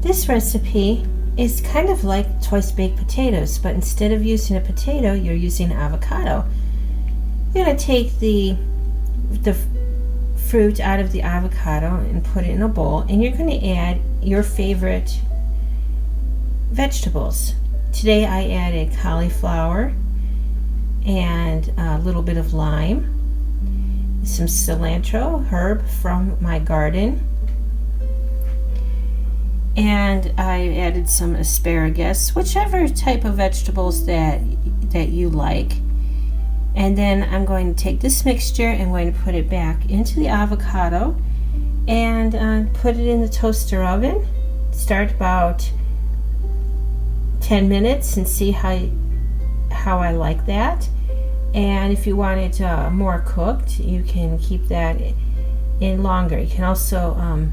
This recipe is kind of like twice baked potatoes, but instead of using a potato, you're using an avocado. You're going to take the fruit out of the avocado and put it in a bowl, and you're going to add your favorite vegetables. Today I added cauliflower and a little bit of lime, some cilantro, herb from my garden, and I added some asparagus, whichever type of vegetables that you like. And then I'm going to take this mixture and I'm going to put it back into the avocado and put it in the toaster oven. Start about 10 minutes and see how I like that. And if you want it more cooked, you can keep that in longer. You can also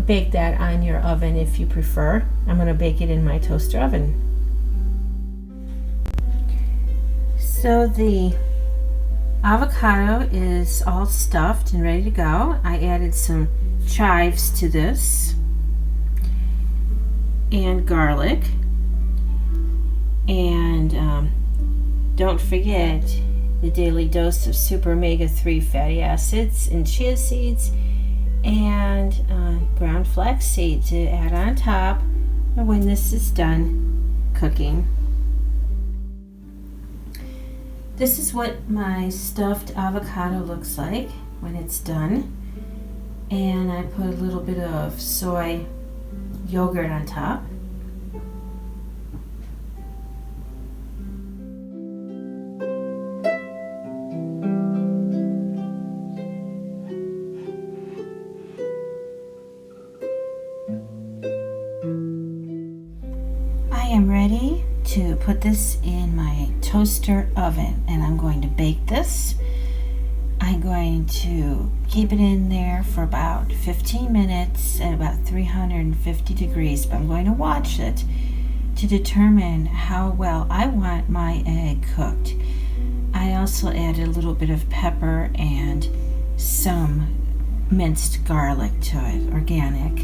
bake that on your oven if you prefer. I'm going to bake it in my toaster oven. So the avocado is all stuffed and ready to go. I added some chives to this and garlic, and don't forget the daily dose of super omega-3 fatty acids and chia seeds and ground flax seed to add on top when this is done cooking. This is what my stuffed avocado looks like when it's done, and I put a little bit of soy yogurt on top. I am ready to put this in my toaster oven, and I'm going to bake this. I'm going to keep it in there for about 15 minutes at about 350 degrees, but I'm going to watch it to determine how well I want my egg cooked. I also added a little bit of pepper and some minced garlic to it, organic.